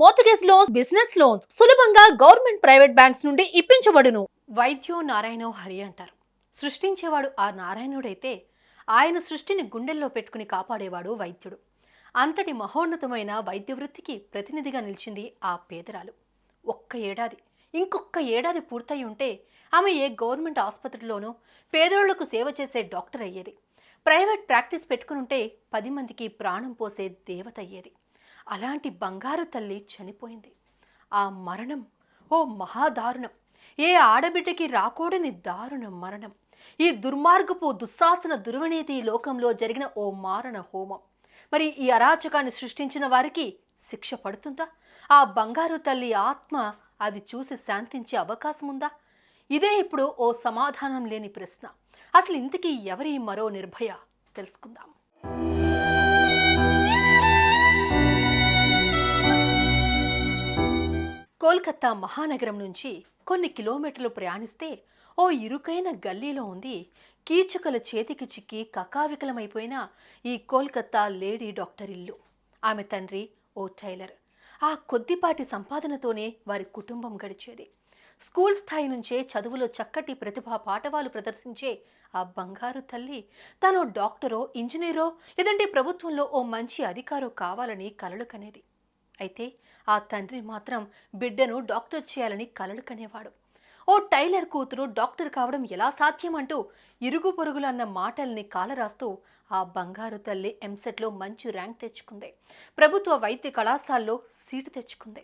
Mortgage loans, business loans సులభంగా government private banks నుండి ఇప్పించబడును. వైద్యో నారాయణో హరి అంటారు. సృష్టించేవాడు ఆ నారాయణుడైతే ఆయన సృష్టిని గుండెల్లో పెట్టుకుని కాపాడేవాడు వైద్యుడు. అంతటి మహోన్నతమైన వైద్య వృత్తికి ప్రతినిధిగా నిలిచింది ఆ పేదరాలు. ఇంకొక ఏడాది పూర్తయి ఉంటే ఆమె ఏ గవర్నమెంట్ ఆసుపత్రిలోనో పేదోళ్లకు సేవ చేసే డాక్టర్ అయ్యేది. ప్రైవేట్ ప్రాక్టీస్ పెట్టుకునుంటే 10 మందికి ప్రాణం పోసే దేవత అయ్యేది. అలాంటి బంగారు తల్లి చనిపోయింది. ఆ మరణం ఓ మహాదారుణం. ఏ ఆడబిడ్డకి రాకూడని దారుణ మరణం. ఈ దుర్మార్గపు దుస్సాసన దుర్వినీతి లోకంలో జరిగిన ఓ మారణ హోమం. మరి ఈ అరాచకాన్ని సృష్టించిన వారికి శిక్ష పడుతుందా? ఆ బంగారు తల్లి ఆత్మ అది చూసి శాంతించే అవకాశం ఉందా? ఇదే ఇప్పుడు ఓ సమాధానం లేని ప్రశ్న. అసలు ఇంతకీ ఎవరి మరో నిర్భయ తెలుసుకుందాం. కోల్కతా మహానగరం నుంచి కొన్ని కిలోమీటర్లు ప్రయాణిస్తే ఓ ఇరుకైన గల్లీలో ఉంది కీచుకల చేతికి చిక్కి కకావికలమైపోయిన ఈ కోల్కతా లేడీ డాక్టర్ ఇల్లు. ఆమె తండ్రి ఓ టైలర్. ఆ కొద్దిపాటి సంపాదనతోనే వారి కుటుంబం గడిచేది. స్కూల్ స్థాయి నుంచే చదువులో చక్కటి ప్రతిభా పాఠవాలు ప్రదర్శించే ఆ బంగారు తల్లి తాను డాక్టరో, ఇంజనీరో లేదంటే ప్రభుత్వంలో ఓ మంచి అధికారో కావాలని కలలు కనేది. అయితే ఆ తండ్రి మాత్రం బిడ్డను డాక్టర్ చేయాలని కలలు కనేవాడు. ఓ టైలర్ కూతురు డాక్టర్ కావడం ఎలా సాధ్యం అంటూ ఇరుగు పొరుగులన్న మాటల్ని కాలరాస్తూ ఆ బంగారు తల్లి ఎంసెట్లో మంచి ర్యాంక్ తెచ్చుకుంది. ప్రభుత్వ వైద్య కళాశాలలో సీటు తెచ్చుకుంది.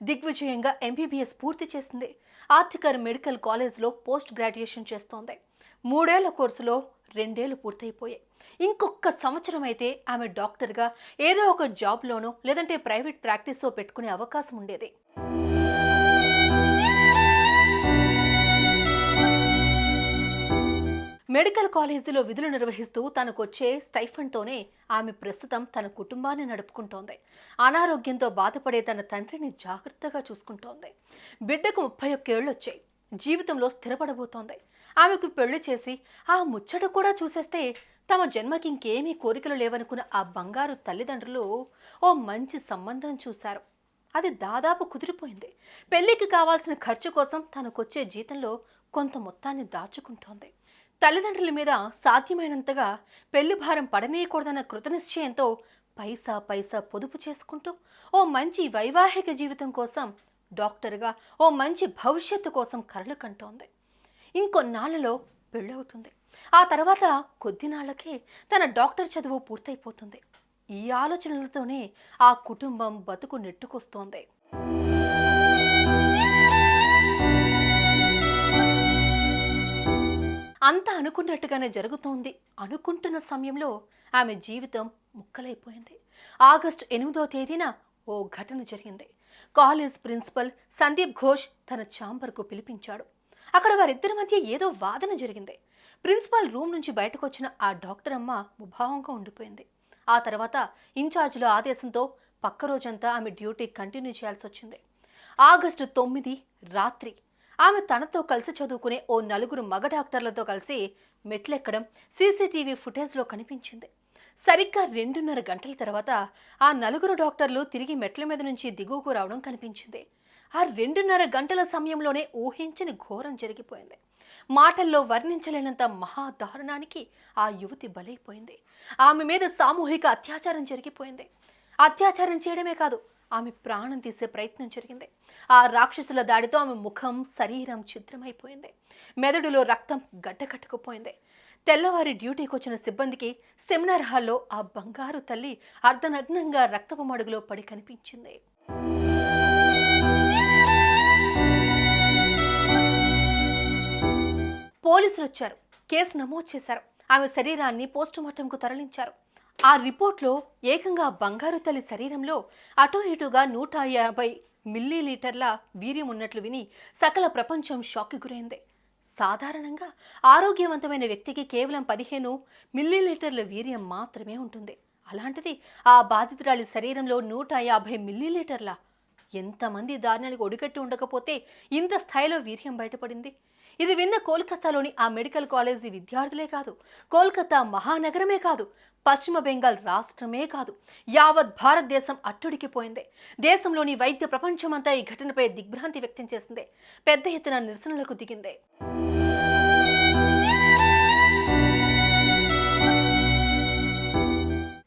దిగ్విజయంగా ఎంబీబీఎస్ పూర్తి చేసింది. ఆర్టికర్ మెడికల్ కాలేజ్లో పోస్ట్ గ్రాడ్యుయేషన్ చేస్తోంది. 3 ఏళ్ల కోర్సులో 2 ఏళ్లు పూర్తయిపోయాయి. ఇంకొక సంవత్సరం అయితే ఆమె డాక్టర్గా ఏదో ఒక జాబ్లోనో లేదంటే ప్రైవేట్ ప్రాక్టీసో పెట్టుకునే అవకాశం ఉండేది. మెడికల్ కాలేజీలో విధులు నిర్వహిస్తూ తనకొచ్చే స్టైఫండ్తోనే ఆమె ప్రస్తుతం తన కుటుంబాన్ని నడుపుకుంటోంది. అనారోగ్యంతో బాధపడే తన తండ్రిని జాగ్రత్తగా చూసుకుంటోంది. బిడ్డకు 31 ఏళ్ళు వచ్చాయి. జీవితంలో స్థిరపడబోతోంది. ఆమెకు పెళ్లి చేసి ఆ ముచ్చట కూడా చూసేస్తే తమ జన్మకి ఇంకేమీ కోరికలు లేవనుకున్న ఆ బంగారు తల్లిదండ్రులు ఓ మంచి సంబంధం చూశారు. అది దాదాపు కుదిరిపోయింది. పెళ్లికి కావాల్సిన ఖర్చు కోసం తనకొచ్చే జీతంలో కొంత మొత్తాన్ని దాచుకుంటోంది. తల్లిదండ్రుల మీద సాధ్యమైనంతగా పెళ్లి భారం పడనీయకూడదన్న కృతనిశ్చయంతో పైసా పైసా పొదుపు చేసుకుంటూ ఓ మంచి వైవాహిక జీవితం కోసం, డాక్టర్గా ఓ మంచి భవిష్యత్తు కోసం కలలు కంటోంది. ఇంకొన్నాళ్లలో పెళ్ళవుతుంది. ఆ తర్వాత కొద్ది నాళ్లకే తన డాక్టర్ చదువు పూర్తయిపోతుంది. ఈ ఆలోచనలతోనే ఆ కుటుంబం బతుకు నెట్టుకొస్తోంది. అంతా అనుకున్నట్టుగానే జరుగుతోంది అనుకుంటున్న సమయంలో ఆమె జీవితం ముక్కలైపోయింది. ఆగస్టు 8వ తేదీన ఓ ఘటన జరిగింది. కాలేజ్ ప్రిన్సిపల్ సందీప్ ఘోష్ తన ఛాంబర్కు పిలిపించాడు. అక్కడ వారిద్దరి మధ్య ఏదో వాదన జరిగింది. ప్రిన్సిపల్ రూమ్ నుంచి బయటకు వచ్చిన ఆ డాక్టర్ అమ్మ ముభావంగా ఉండిపోయింది. ఆ తర్వాత ఇన్ఛార్జీల ఆదేశంతో పక్క రోజంతా ఆమె డ్యూటీ కంటిన్యూ చేయాల్సి వచ్చింది. ఆగస్టు 9 రాత్రి ఆమె తనతో కలిసి చదువుకునే ఓ 4 మగ డాక్టర్లతో కలిసి మెట్లెక్కడం సీసీటీవీ ఫుటేజ్లో కనిపించింది. సరిగ్గా 2:30 గంటల తర్వాత ఆ 4 డాక్టర్లు తిరిగి మెట్ల మీద నుంచి దిగువకు రావడం కనిపించింది. ఆ 2:30 గంటల సమయంలోనే ఊహించని ఘోరం జరిగిపోయింది. మాటల్లో వర్ణించలేనంత మహాదారుణానికి ఆ యువతి బలైపోయింది. ఆమె మీద సామూహిక అత్యాచారం జరిగిపోయింది. అత్యాచారం చేయడమే కాదు, ఆమె ప్రాణం తీసే ప్రయత్నం జరిగింది. ఆ రాక్షసుల దాడితో ఆమె ముఖం, శరీరం ఛిద్రమైపోయింది. మెదడులో రక్తం గడ్డకట్టుకుపోయింది. తెల్లవారి డ్యూటీకి వచ్చిన సిబ్బందికి సెమినార్ హాల్లో ఆ బంగారు తల్లి అర్ధనగ్నంగా రక్తపు మడుగులో పడి కనిపించింది. పోలీసులు వచ్చారు. కేసు నమోదు చేశారు. ఆమె శరీరాన్ని పోస్టుమార్టంకు తరలించారు. ఆ రిపోర్ట్లో ఏకంగా బంగారు తల్లి శరీరంలో అటూ ఇటుగా 150 మిల్లీలీటర్ల వీర్యం ఉన్నట్లు విని సకల ప్రపంచం షాక్కి గురైంది. సాధారణంగా ఆరోగ్యవంతమైన వ్యక్తికి కేవలం 15 మిల్లీలీటర్ల వీర్యం మాత్రమే ఉంటుంది. అలాంటిది ఆ బాధితురాలి శరీరంలో 150 మిల్లీలీటర్ల. ఎంతమంది దారుణానికి ఒడిగట్టి ఉండకపోతే ఇంత స్థాయిలో వీర్యం బయటపడింది? ఇది విన్న కోల్కతాలోని ఆ మెడికల్ కాలేజీ విద్యార్థులే కాదు, కోల్కతా మహానగరమే కాదు, పశ్చిమ బెంగాల్ రాష్ట్రమే కాదు, యావత్ భారతదేశం అట్టుడికిపోయింది. దేశంలోని వైద్య ప్రపంచమంతా ఈ ఘటనపై దిగ్భ్రాంతి వ్యక్తం చేసింది. పెద్ద ఎత్తున నిరసనలకు దిగింది.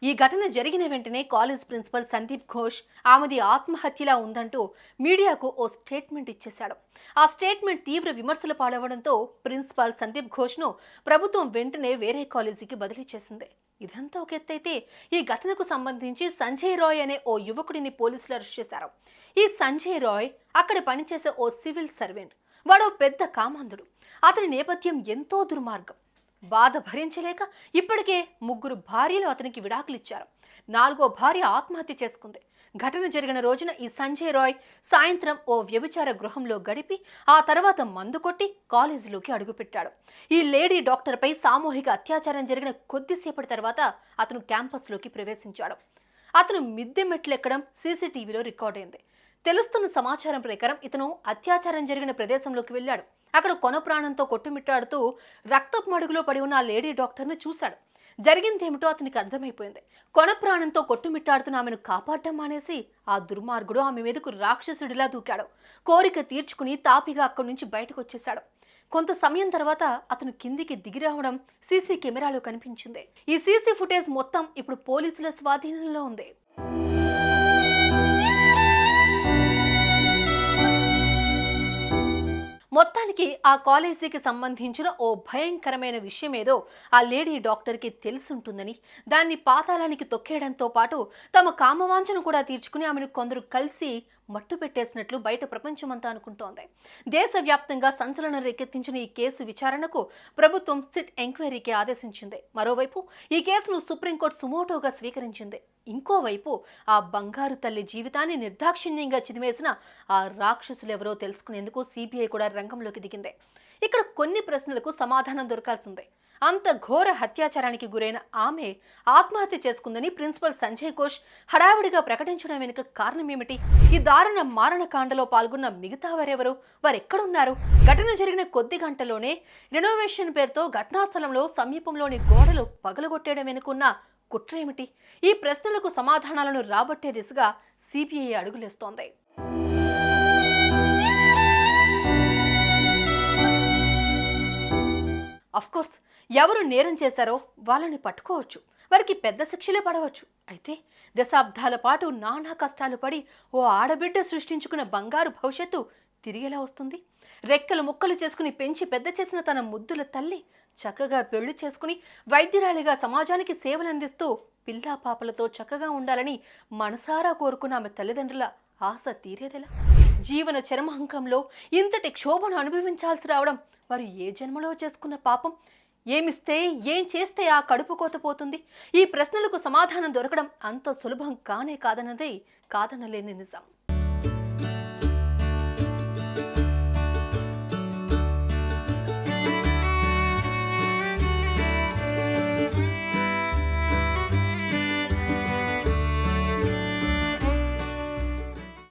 ఈ ఘటన జరిగిన వెంటనే కాలేజ్ ప్రిన్సిపల్ సందీప్ ఘోష్ ఆమెది ఆత్మహత్యలా ఉందంటూ మీడియాకు ఓ స్టేట్మెంట్ ఇచ్చేశాడు. ఆ స్టేట్మెంట్ తీవ్ర విమర్శలు పాడవడంతో ప్రిన్సిపాల్ సందీప్ ఘోష్ను ప్రభుత్వం వెంటనే వేరే కాలేజీకి బదిలీ చేసింది. ఇదంతా ఒక ఎత్తైతే ఈ ఘటనకు సంబంధించి సంజయ్ రాయ్ అనే ఓ యువకుడిని పోలీసులు అరెస్ట్ చేశారు. ఈ సంజయ్ రాయ్ అక్కడ పనిచేసే ఓ సివిల్ సర్వెంట్. వాడు పెద్ద కామాంధుడు. అతని నేపథ్యం ఎంతో దుర్మార్గం. బాధ భరించలేక ఇప్పటికే 3 భార్యలు అతనికి విడాకులు ఇచ్చారు. 4వ భార్య ఆత్మహత్య చేసుకుంది. ఘటన జరిగిన రోజున ఈ సంజయ్ రాయ్ సాయంత్రం ఓ వ్యభిచార గృహంలో గడిపి ఆ తర్వాత మందు కొట్టి కాలేజీలోకి అడుగుపెట్టాడు. ఈ లేడీ డాక్టర్పై సామూహిక అత్యాచారం జరిగిన కొద్దిసేపటి తర్వాత అతను క్యాంపస్లోకి ప్రవేశించాడు. అతను మిద్దె మెట్లెక్కడం సీసీటీవీలో రికార్డైంది. తెలుస్తున్న సమాచారం ప్రకారం ఇతను అత్యాచారం జరిగిన ప్రదేశంలోకి వెళ్ళాడు. అక్కడ కొన ప్రాణంతో కొట్టుమిట్టాడుతూ రక్తపు మడుగులో పడి ఉన్న ఆ లేడీ డాక్టర్ను చూశాడు. జరిగిందేమిటో అతనికి అర్థమైపోయింది. కొన ప్రాణంతో కొట్టుమిట్టాడుతున్న ఆమెను కాపాడటం మానేసి ఆ దుర్మార్గుడు ఆమె మీదకు రాక్షసుడిలా దూకాడు. కోరిక తీర్చుకుని తాపిగా అక్కడి నుంచి బయటకు వచ్చేశాడు. కొంత సమయం తర్వాత అతను కిందికి దిగి రావడం సీసీ కెమెరాలో కనిపించింది. ఈ సీసీ ఫుటేజ్ మొత్తం ఇప్పుడు పోలీసుల స్వాధీనంలో ఉంది. మొత్తానికి ఆ కాలేజీకి సంబంధించిన ఓ భయంకరమైన విషయం ఏదో ఆ లేడీ డాక్టర్కి తెలుసుంటుందని, దాన్ని పాతాళానికి తొక్కేయడంతో పాటు తమ కామవాంఛను కూడా తీర్చుకుని ఆమెను కొందరు కలిసి మట్టు పెట్టేసినట్లు బయట ప్రపంచమంతా అనుకుంటోంది. దేశవ్యాప్తంగా సంచలనం రేకెత్తించిన ఈ కేసు విచారణకు ప్రభుత్వం సిట్ ఎంక్వైరీకి ఆదేశించింది. మరోవైపు ఈ కేసును సుప్రీంకోర్టు సుమోటోగా స్వీకరించింది. ఇంకోవైపు ఆ బంగారు తల్లి జీవితాన్ని నిర్దాక్షిణ్యంగా చిదిమేసిన ఆ రాక్షసులెవరో తెలుసుకునేందుకు సిబిఐ కూడా రంగంలోకి దిగింది. ఇక్కడ కొన్ని ప్రశ్నలకు సమాధానం దొరకాల్సిందే. అంత ఘోర హత్యాచారానికి గురైన ఆమె ఆత్మహత్య చేసుకుందని ప్రిన్సిపల్ సంజయ్ ఘోష్ హడావిడిగా ప్రకటించడం వెనుక కారణం ఏమిటి? ఈ దారుణ మారణకాండలో పాల్గొన్న మిగతా వారెవరు? వారెక్కడున్నారు? ఘటన జరిగిన కొద్ది గంటలోనే రెనోవేషన్ పేరుతో ఘటనా స్థలంలో సమీపంలోని గోడలు పగలగొట్టేయడం వెనుకున్న కుట్ర ఏమిటి? ఈ ప్రశ్నలకు సమాధానాలను రాబట్టే దిశగా సిబిఐ అడుగులేస్తోంది. అఫ్కోర్స్ ఎవరు నేరం చేశారో వాళ్ళని పట్టుకోవచ్చు, వారికి పెద్ద శిక్షలే పడవచ్చు. అయితే దశాబ్దాల పాటు నానా కష్టాలు పడి ఓ ఆడబిడ్డ సృష్టించుకున్న బంగారు భవిష్యత్తు తిరిగేలా వస్తుంది? రెక్కలు ముక్కలు చేసుకుని పెంచి పెద్ద చేసిన తన ముద్దుల తల్లి చక్కగా పెళ్లి చేసుకుని వైద్యురాలిగా సమాజానికి సేవలందిస్తూ పిల్లా పాపలతో చక్కగా ఉండాలని మనసారా కోరుకున్న ఆమె తల్లిదండ్రుల ఆశ తీరేదెలా? జీవన చరమాంకంలో ఇంతటి క్షోభను అనుభవించాల్సి రావడం వారు ఏ జన్మలో చేసుకున్న పాపం? ఏమిస్తే ఏం చేస్తే ఆ కడుపు కోత పోతుంది? ఈ ప్రశ్నలకు సమాధానం దొరకడం అంత సులభం కానే కాదన్నదే కాదనలేని నిజం.